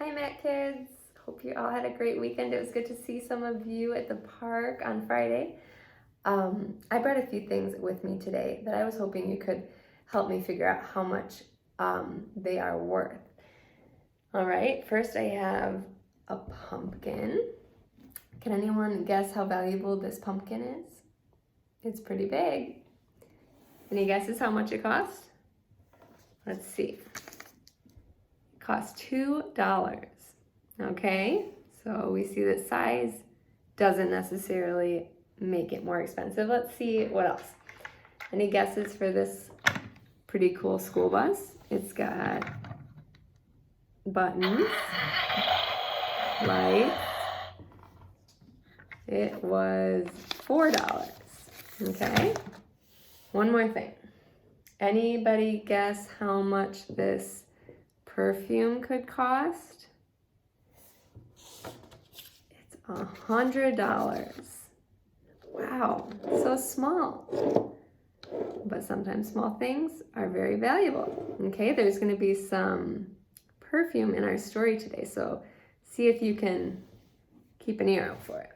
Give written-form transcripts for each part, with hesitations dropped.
Hi MACC kids! Hope you all had a great weekend. It was good to see some of you at the park on Friday. I brought a few things with me today that I was hoping you could help me figure out how much they are worth. All right, first I have a pumpkin. Can anyone guess how valuable this pumpkin is? It's pretty big. Any guesses how much it cost? Let's see. It cost $2. Okay, so we see that size doesn't necessarily make it more expensive. Let's see what else. Any guesses for this pretty cool school bus? It's got buttons, lights. It was $4. Okay, one more thing. Anybody guess how much this perfume could cost? $100. Wow, so small. But sometimes small things are very valuable. Okay, there's going to be some perfume in our story today, so see if you can keep an ear out for it.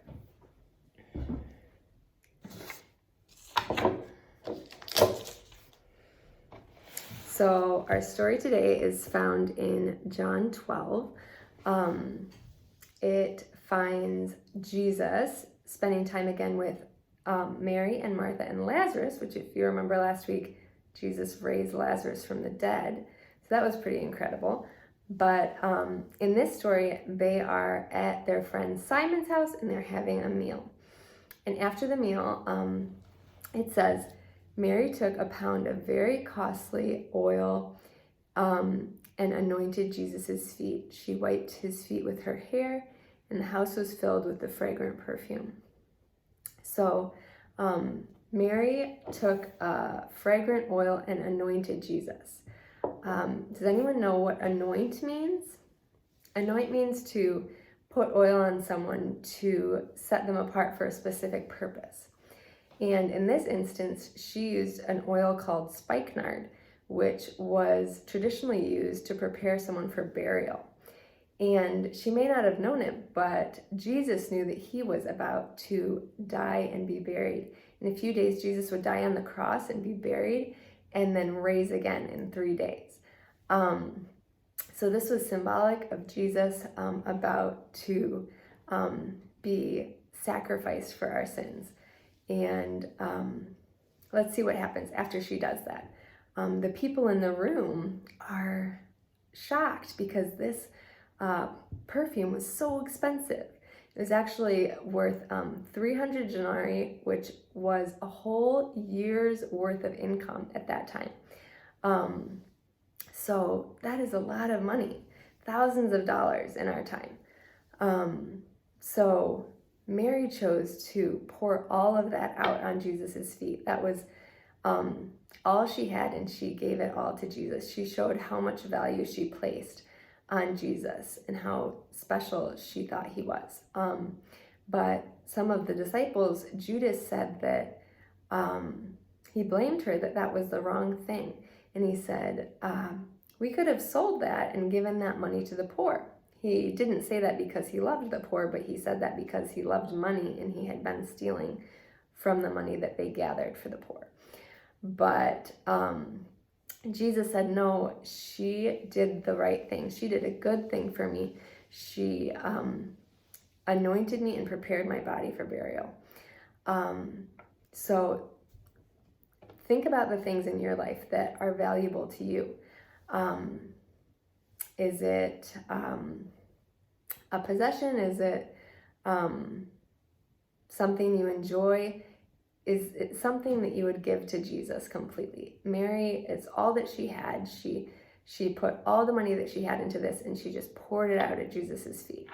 So our story today is found in John 12. It finds Jesus spending time again with Mary and Martha and Lazarus, which if you remember last week, Jesus raised Lazarus from the dead. So that was pretty incredible. But in this story, they are at their friend Simon's house and they're having a meal. And after the meal, it says, Mary took a pound of very costly oil and anointed Jesus's feet. She wiped his feet with her hair, and the house was filled with the fragrant perfume. So Mary took fragrant oil and anointed Jesus. Does anyone know what anoint means? Anoint means to put oil on someone to set them apart for a specific purpose. And in this instance, she used an oil called spikenard, which was traditionally used to prepare someone for burial. And she may not have known it, but Jesus knew that he was about to die and be buried. In a few days, Jesus would die on the cross and be buried and then rise again in 3 days. So this was symbolic of Jesus about to be sacrificed for our sins. And let's see what happens after she does that. The people in the room are shocked because this perfume was so expensive. It was actually worth 300 denarii, which was a whole year's worth of income at that time. So that is a lot of money, thousands of dollars in our time. So Mary chose to pour all of that out on Jesus's feet. That was all she had, and she gave it all to Jesus. She showed how much value she placed on Jesus and how special she thought he was. But some of the disciples, Judas said that he blamed her that was the wrong thing. And he said, we could have sold that and given that money to the poor. He didn't say that because he loved the poor, but he said that because he loved money and he had been stealing from the money that they gathered for the poor. But Jesus said, no, she did the right thing. She did a good thing for me. She anointed me and prepared my body for burial. So think about the things in your life that are valuable to you. Is it a possession? Is it something you enjoy? Is it something that you would give to Jesus completely? Mary, it's all that she had. She put all the money that she had into this and she just poured it out at Jesus's feet.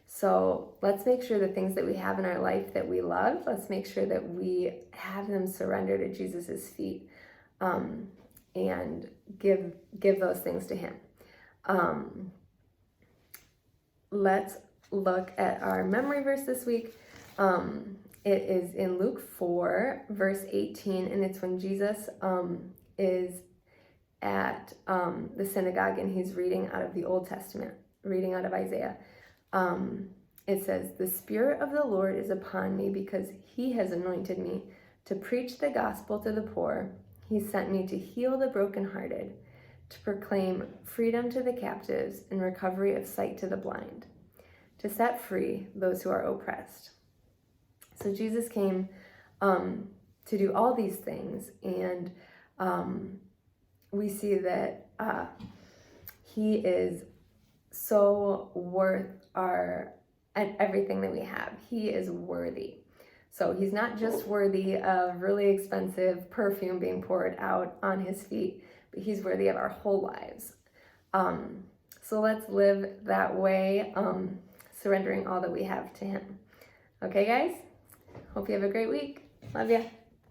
So let's make sure the things that we have in our life that we love, let's make sure that we have them surrendered at Jesus's feet and give those things to him. Let's look at our memory verse this week. It is in Luke 4, verse 18, and it's when Jesus is at the synagogue and he's reading out of the Old Testament. reading out of Isaiah. It says, "The Spirit of the Lord is upon me because he has anointed me to preach the gospel to the poor. He sent me to heal the brokenhearted, to proclaim freedom to the captives and recovery of sight to the blind, to set free those who are oppressed." So Jesus came to do all these things, and we see that he is so worth and everything that we have. He is worthy. So he's not just worthy of really expensive perfume being poured out on his feet, but he's worthy of our whole lives. So let's live that way, surrendering all that we have to him. Okay, guys? Hope you have a great week. Love ya.